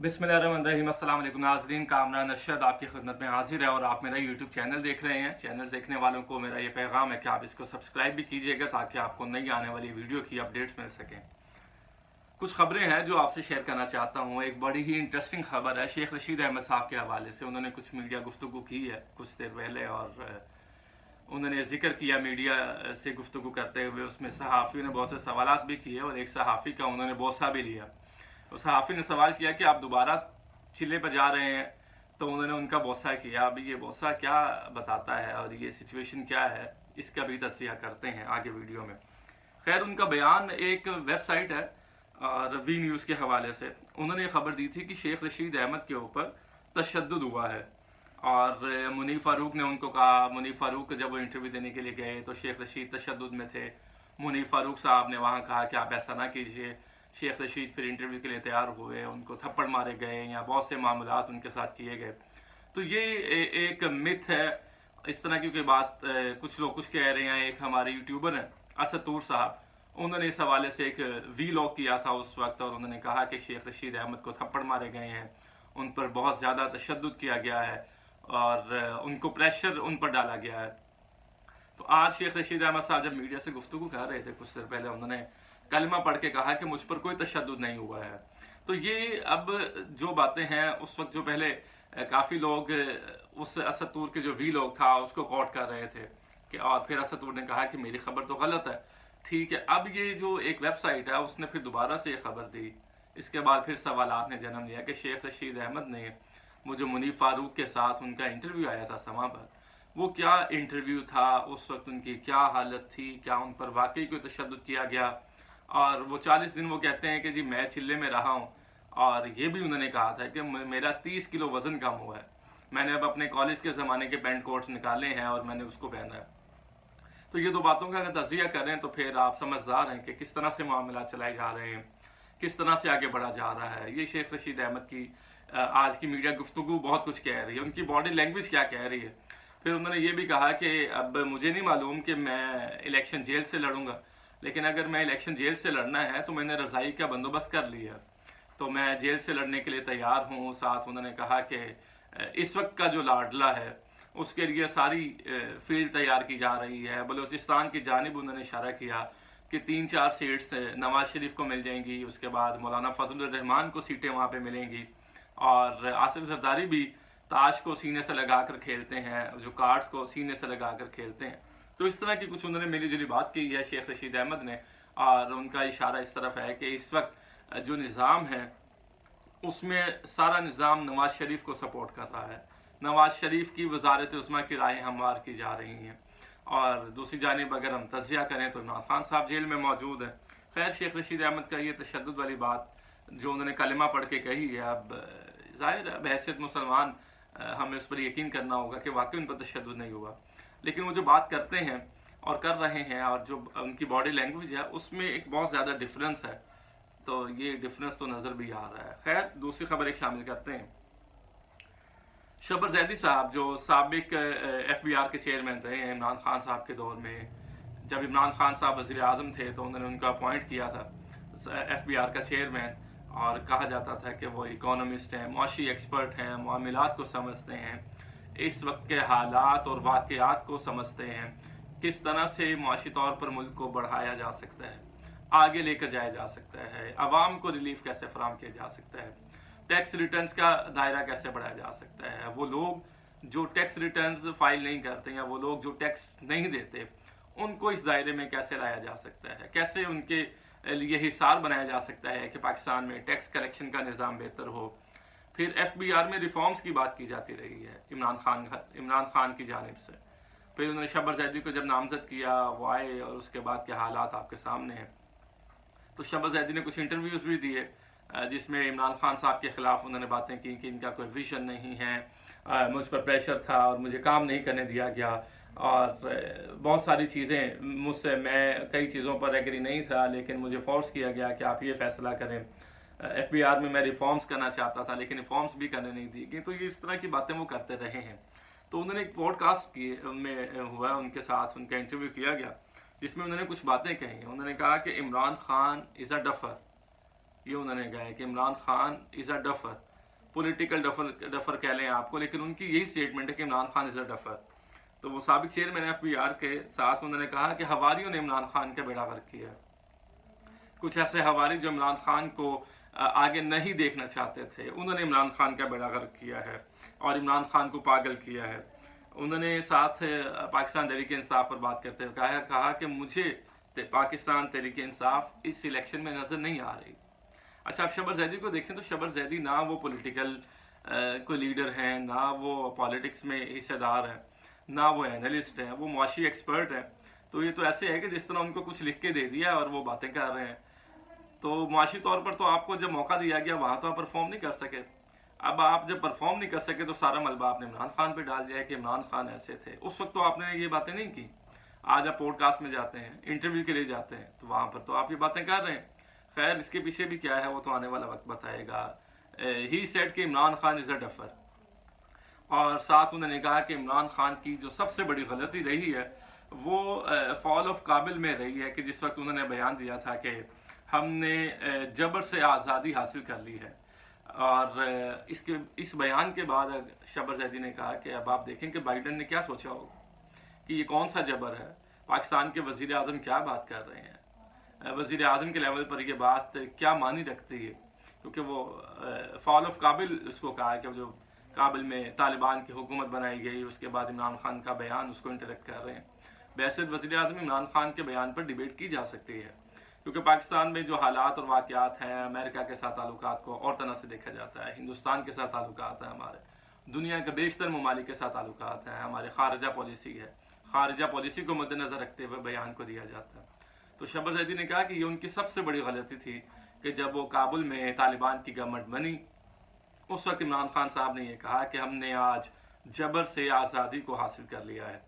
बिस्मिल्लाहिर्रहमानिर्रहीम। अस्सलाम वालेकुम नाज़रीन, कामरान अरशद आपकी खिदमत में हाजिर है और आप मेरा यूट्यूब चैनल देख रहे हैं। चैनल देखने वालों को मेरा ये पैगाम है कि आप इसको सब्सक्राइब भी कीजिएगा ताकि आपको नई आने वाली वीडियो की अपडेट्स मिल सकें। कुछ खबरें हैं जो आपसे शेयर करना चाहता हूँ। एक बड़ी ही इंटरेस्टिंग खबर है शेख रशीद अहमद साहब के हवाले से। उन्होंने कुछ मीडिया गुफ्तगू की है कुछ देर पहले और उन्होंने जिक्र किया मीडिया से गुफ्तगू करते हुए। उसमें सहाफ़ी ने बहुत से सवालात भी किए और एक सहाफ़ी का उन्होंने बोसा भी लिया। उस सहाफ़ी ने सवाल किया कि आप दोबारा चिल्ले पर जा रहे हैं, तो उन्होंने उनका बोसा किया। अब ये बोसा क्या बताता है और ये सिचुएशन क्या है, इसका भी तज्ज़िया करते हैं आगे वीडियो में। खैर, उनका बयान एक वेबसाइट है और वी न्यूज़ के हवाले से उन्होंने खबर दी थी कि शेख रशीद अहमद के ऊपर तशद्दुद हुआ है। और मुनीफ फ़ारूक ने उनको कहा, मुनीफ फ़ारूक जब वो इंटरव्यू देने के लिए गए तो शेख रशीद तशद्दुद में थे। मुनीफ फ़ारूक साहब ने वहाँ कहा कि आप ऐसा ना कीजिए। शेख रशीद फिर इंटरव्यू के लिए तैयार हुए, उनको थप्पड़ मारे गए या बहुत से मामलात उनके साथ किए गए। तो ये एक मिथ है। इस तरह की कोई बात कुछ लोग कुछ कह रहे हैं। एक हमारे यूट्यूबर हैं असद तूर साहब, उन्होंने इस हवाले से एक वीलॉग किया था उस वक्त और उन्होंने कहा कि शेख रशीद अहमद को थप्पड़ मारे गए हैं, उन पर बहुत ज़्यादा तशद्दुद किया गया है और उनको प्रेशर उन पर डाला गया है। तो आज शेख रशीद अहमद साहब जब मीडिया से गुफ्तगू कर रहे थे कुछ देर पहले, उन्होंने कलमा पढ़ के कहा कि मुझ पर कोई तशद्दुद नहीं हुआ है। तो ये अब जो बातें हैं, उस वक्त जो पहले काफ़ी लोग उस असद तूर के जो वीलॉग था उसको कोट कर रहे थे कि, और फिर असद तूर ने कहा कि मेरी खबर तो गलत है। ठीक है, अब ये जो एक वेबसाइट है उसने फिर दोबारा से ये खबर दी। इसके बाद फिर सवालात ने जन्म लिया कि शेख रशीद अहमद ने वो जो मुनीफ फ़ारूक के साथ उनका इंटरव्यू आया था समा पर, वो क्या इंटरव्यू था, उस वक्त उनकी क्या हालत थी, क्या उन पर वाकई कोई तशद्दुद किया गया। और वो 40 दिन वो कहते हैं कि जी मैं चिल्ले में रहा हूँ। और ये भी उन्होंने कहा था कि मेरा 30 किलो वज़न कम हुआ है, मैंने अब अपने कॉलेज के ज़माने के पैंट कोट्स निकाले हैं और मैंने उसको पहना है। तो ये दो बातों का अगर तज़िया करें तो फिर आप समझदार हैं कि किस तरह से मामला चलाए जा रहे हैं, किस तरह से आगे बढ़ा जा रहा है। ये शेख रशीद अहमद की आज की मीडिया गुफ्तगू बहुत कुछ कह रही है, उनकी बॉडी लैंग्वेज क्या कह रही है। फिर उन्होंने ये भी कहा कि अब मुझे नहीं मालूम कि मैं इलेक्शन जेल से लड़ूंगा, लेकिन अगर मैं इलेक्शन जेल से लड़ना है तो मैंने रज़ाई का बंदोबस्त कर लिया, तो मैं जेल से लड़ने के लिए तैयार हूँ। साथ उन्होंने कहा कि इस वक्त का जो लाडला है उसके लिए सारी फील्ड तैयार की जा रही है। बलूचिस्तान की जानिब उन्होंने इशारा किया कि 3-4 सीट्स नवाज शरीफ को मिल जाएंगी, उसके बाद मौलाना फजलुर रहमान को सीटें वहाँ पे मिलेंगी। और आसिफ जरदारी भी ताश को सीने से लगा कर खेलते हैं, जो कार्ड्स को सीने से लगा कर खेलते हैं। तो इस तरह की कुछ उन्होंने मिली जुली बात की है शेख रशीद अहमद ने। और उनका इशारा इस तरफ है कि इस वक्त जो निज़ाम है उसमें सारा निज़ाम नवाज शरीफ को सपोर्ट कर रहा है। नवाज शरीफ की वजारत उस्मा की राहें हमवार की जा रही हैं। और दूसरी जानिब अगर हम तज़िया करें तो इमरान खान साहब जेल में मौजूद हैं। खैर, शेख रशीद अहमद का ये तशद्दुद वाली बात जो उन्होंने कलमा पढ़ के कही है, अब ज़ाहिर है बहैसियत मुसलमान हमें उस पर यकीन करना होगा कि वाकई उन पर तशद्दुद नहीं हुआ। लेकिन वो जो बात करते हैं और कर रहे हैं और जो उनकी बॉडी लैंग्वेज है उसमें एक बहुत ज़्यादा डिफरेंस है। तो ये डिफरेंस तो नज़र भी आ रहा है। खैर, दूसरी खबर एक शामिल करते हैं। शबर जैदी साहब जो साबिक FBR के चेयरमैन रहे हैं इमरान खान साहब के दौर में, जब इमरान खान साहब वज़ीर आज़म थे तो उन्होंने उनका अपॉइंट किया था FBR का चेयरमैन। और कहा जाता था कि वो इकोनॉमिस्ट हैं, मुआशी एक्सपर्ट हैं, मामलात को समझते हैं, इस वक्त के हालात और वाक़यात को समझते हैं, किस तरह से मुआशी तौर पर मुल्क को बढ़ाया जा सकता है, आगे लेकर जाया जा सकता है, आवाम को रिलीफ कैसे फराम किया जा सकता है, टैक्स रिटर्न्स का दायरा कैसे बढ़ाया जा सकता है, वो लोग जो टैक्स रिटर्न्स फाइल नहीं करते या वो लोग जो टैक्स नहीं देते उनको इस दायरे में कैसे लाया जा सकता है, कैसे उनके लिए हिसार बनाया जा सकता है कि पाकिस्तान में टैक्स कलेक्शन का निज़ाम बेहतर हो। फिर FBR में रिफॉर्म्स की बात की जाती रही है इमरान खान की जानिब से। फिर उन्होंने शबर जैदी को जब नामजद किया, वो आए और उसके बाद के हालात आपके सामने हैं। तो शबर जैदी ने कुछ इंटरव्यूज़ भी दिए जिसमें इमरान खान साहब के ख़िलाफ़ उन्होंने बातें की कि इनका कोई विजन नहीं है, मुझ पर प्रेशर था और मुझे काम नहीं करने दिया गया और बहुत सारी चीज़ें मुझसे, मैं कई चीज़ों पर एग्री नहीं था लेकिन मुझे फोर्स किया गया कि आप ये फ़ैसला करें। FBR में मैं रिफॉर्म्स करना चाहता था लेकिन रिफॉर्म्स भी करने नहीं दी गई। तो ये इस तरह की बातें वो करते रहे हैं। तो उन्होंने एक पॉडकास्ट में हुआ, उनके साथ उनका इंटरव्यू किया गया जिसमें उन्होंने कुछ बातें कही। उन्होंने कहा कि Imran Khan is a duffer, ये उन्होंने कहा है कि Imran Khan is a duffer, political duffer कह लें आपको, लेकिन उनकी यही स्टेटमेंट है कि Imran Khan is a duffer. तो वो साबिक चेयरमैन FBI के साथ उन्होंने कहा कि हवारियों ने इमरान खान का बेड़ा गर्क किया। कुछ ऐसे हवारी जो इमरान खान को आगे नहीं देखना चाहते थे, उन्होंने इमरान खान का बेड़ा गर्क किया है और इमरान खान को पागल किया है। उन्होंने साथ पाकिस्तान तहरीक इंसाफ पर बात करते हुए कहा कि मुझे पाकिस्तान तहरीक इंसाफ इस इलेक्शन में नज़र नहीं आ रही। अच्छा, आप शबर जैदी को देखें तो शबर जैदी ना वो पॉलिटिकल कोई लीडर हैं, ना वो पॉलिटिक्स में हिस्सेदार हैं, ना वो एनालिस्ट हैं, वो मुआशी एक्सपर्ट हैं। तो ये तो ऐसे है कि जिस तरह उनको कुछ लिख के दे दिया और वो बातें कर रहे हैं। तो मुआशी तौर पर तो आपको जब मौका दिया गया वहाँ तो आप परफॉर्म नहीं कर सके। अब आप जब परफॉर्म नहीं कर सके तो सारा मलबा आपने इमरान खान पे डाल दिया कि इमरान खान ऐसे थे। उस वक्त तो आपने ये बातें नहीं की। आज आप पॉडकास्ट में जाते हैं, इंटरव्यू के लिए जाते हैं, तो वहाँ पर तो आप ये बातें कर रहे हैं। खैर, इसके पीछे भी क्या है वो तो आने वाला वक्त बताएगा। ही सेड कि Imran Khan is a duffer. और साथ उन्होंने कहा कि इमरान खान की जो सबसे बड़ी गलती रही है वो फॉल ऑफ काबिल में रही है कि जिस वक्त उन्होंने बयान दिया था कि हमने जबर से आज़ादी हासिल कर ली है। और इस बयान के बाद शबर जैदी ने कहा कि अब आप देखें कि बाइडन ने क्या सोचा होगा कि ये कौन सा जबर है, पाकिस्तान के वज़ीर आज़म क्या बात कर रहे हैं, वज़ीर आज़म के लेवल पर ये बात क्या मानी रखती है। क्योंकि वो फॉल ऑफ काबिल उसको कहा कि जो काबिल में तालिबान की हुकूमत बनाई गई, उसके बाद इमरान खान का बयान, उसको इंटरेक्ट कर रहे हैं। वैसे वज़ीर आज़म इमरान खान के बयान पर डिबेट की जा सकती है, क्योंकि पाकिस्तान में जो हालात और वाक़यात हैं, अमेरिका के साथ ताल्लुकात को और तरह से देखा जाता है, हिंदुस्तान के साथ ताल्लुकात हैं, हमारे दुनिया के बेशतर ममालिक के साथ ताल्लुकात हैं, हमारे खारजा पॉलिसी है, खारजा पॉलिसी को मद्देनज़र रखते हुए बयान को दिया जाता है। तो शबर जैदी ने कहा कि ये उनकी सबसे बड़ी गलती थी कि जब वो काबुल में तालिबान की गवर्नमेंट बनी, उस वक्त इमरान खान साहब ने यह कहा कि हमने आज जबर से आज़ादी को हासिल कर लिया है।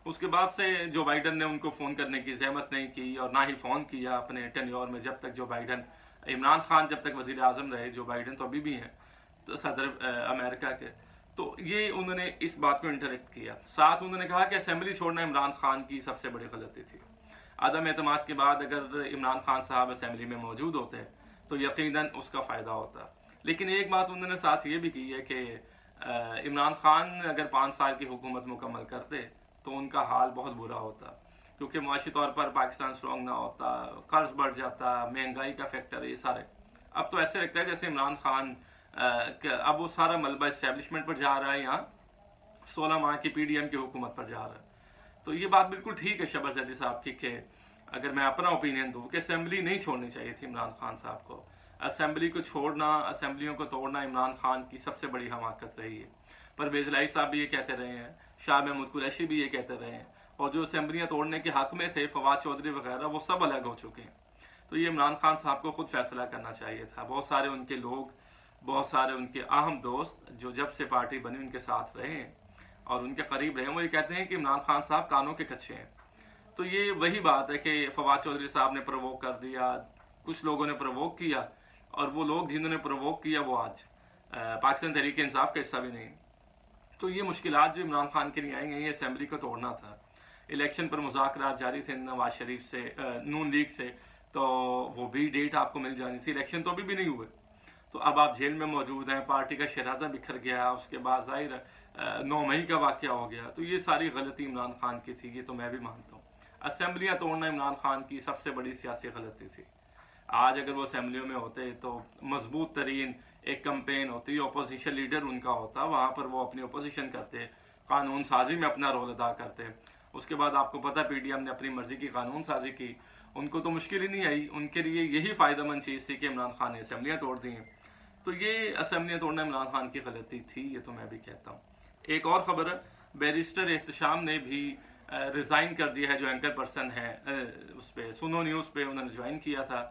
उसके बाद से जो बाइडन ने उनको फ़ोन करने की ज़हमत नहीं की और ना ही फ़ोन किया अपने टेन्योर में, जब तक जो बाइडन, इमरान खान जब तक वज़ीर आज़म रहे, जो बाइडन तो अभी भी हैं तो सदर अमेरिका के, तो ये उन्होंने इस बात को इंटरेक्ट किया। साथ उन्होंने कहा कि असेंबली छोड़ना इमरान खान की सबसे बड़ी गलती थी। अदम एतमाद के बाद अगर इमरान खान साहब असेंबली में मौजूद होते तो यकीनन उसका फ़ायदा होता। लेकिन एक बात उन्होंने साथ ये भी की है कि इमरान खान अगर 5 साल की हुकूमत मुकम्मल करते तो उनका हाल बहुत बुरा होता, क्योंकि माशी तौर पर पाकिस्तान स्ट्रॉन्ग ना होता, कर्ज बढ़ जाता, महंगाई का फैक्टर, ये सारे। अब तो ऐसे लगता है जैसे इमरान खान अब वो सारा मलबा इस्टेब्लिशमेंट पर जा रहा है, यहाँ 16 माह की PDM की हुकूमत पर जा रहा है। तो ये बात बिल्कुल ठीक है शबर जैदी साहब की कि अगर मैं अपना ओपिनियन दूँ कि असेंबली नहीं छोड़नी चाहिए थी इमरान खान साहब को। असेंबली को छोड़ना, असेंबलियों को तोड़ना इमरान खान की सबसे बड़ी हमाकत रही है। परवेज़ इलाही साहब भी ये कहते रहे हैं, शाह महमूद कुरैशी भी ये कहते रहे हैं, और जो असेंबलियाँ तोड़ने के हक़ में थे, फवाद चौधरी वगैरह, वो सब अलग हो चुके हैं। तो ये इमरान खान साहब को ख़ुद फैसला करना चाहिए था। बहुत सारे उनके लोग, बहुत सारे उनके अहम दोस्त जो जब से पार्टी बनी उनके साथ रहे हैं और उनके करीब रहे, वो ये कहते हैं कि इमरान खान साहब कानों के कच्चे हैं। तो ये वही बात है कि फवाद चौधरी साहब ने प्रवोक कर दिया, कुछ लोगों ने प्रवोक किया, और वो लोग जिन्होंने प्रवोक किया वो आज पाकिस्तान तहरीक इंसाफ का हिस्सा भी नहीं। तो ये मुश्किलात जो इमरान खान के लिए आई हैं, ये असेंबली को तोड़ना था। इलेक्शन पर मुज़ाकरात जारी थे नवाज शरीफ से, नून लीग से, तो वो भी डेट आपको मिल जानी थी। इलेक्शन तो अभी भी नहीं हुए, तो अब आप जेल में मौजूद हैं, पार्टी का शराजा बिखर गया, उसके बाद ज़ाहिर 9 मई का वाक़या हो गया। तो ये सारी गलती इमरान खान की थी, ये तो मैं भी मानता हूँ। असेंबलियाँ तोड़ना इमरान खान की सबसे बड़ी सियासी गलती थी। आज अगर वो असेंबलियों में होते तो मजबूत तरीन एक कैंपेन होती, अपोजिशन लीडर उनका होता, वहाँ पर वो अपनी अपोजिशन करते, कानून साजी में अपना रोल अदा करते। उसके बाद आपको पता PDM ने अपनी मर्ज़ी की कानून साजी की, उनको तो मुश्किल ही नहीं आई, उनके लिए यही फ़ायदेमंद चीज़ थी कि इमरान खान ने असेंबलियाँ तोड़ दी हैं। तो ये असेंबलियाँ तोड़ना इमरान खान की गलती थी, ये तो मैं भी कहता हूँ। एक और ख़बर है, बैरिस्टर एहतशाम ने भी रिज़ाइन कर दिया है, जो एंकर पर्सन है उस पर सुनो न्यूज़ पे उन्होंने ज्वाइन किया था।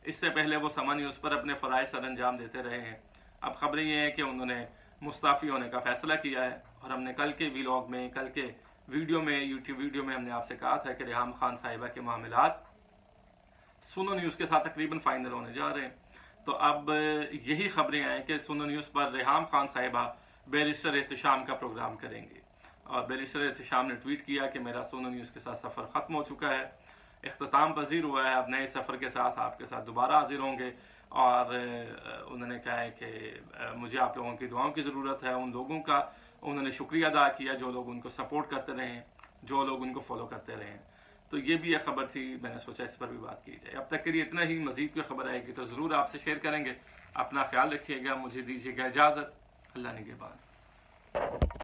इससे पहले वो समा न्यूज़ पर अपने फ़राइज़ सर अंजाम देते रहे हैं। अब ख़बरें ये हैं कि उन्होंने मुस्ताफ़ी होने का फ़ैसला किया है, और हमने कल के व्लॉग में, कल के वीडियो में, यूट्यूब वीडियो में हमने आपसे कहा था कि रेहाम खान साहिबा के मामलात सुनो न्यूज़ के साथ तकरीबन फ़ाइनल होने जा रहे हैं। तो अब यही ख़बरें आएँ कि सुनो न्यूज़ पर रेहाम खान साहिबा बैरिस्टर एहतशाम का प्रोग्राम करेंगे, और बैरिस्टर एहतशाम ने ट्वीट किया कि मेरा सुनो न्यूज़ के साथ सफ़र ख़त्म हो चुका है, इख्तिताम पजीर हुआ है, अब नए सफ़र के साथ आपके साथ दोबारा हाजिर होंगे। اور انہوں نے کہا ہے کہ مجھے آپ لوگوں کی دعاؤں کی ضرورت ہے. ان لوگوں کا انہوں نے شکریہ ادا کیا جو لوگ ان کو سپورٹ کرتے رہے ہیں, جو لوگ ان کو فالو کرتے رہے ہیں. تو یہ بھی ایک خبر تھی, میں نے سوچا اس پر بھی بات کی جائے. اب تک کے لیے اتنا ہی. مزید کوئی خبر آئے گی تو ضرور آپ سے شیئر کریں گے. اپنا خیال رکھیے گا. مجھے دیجیے گا اجازت. اللہ نگہبان.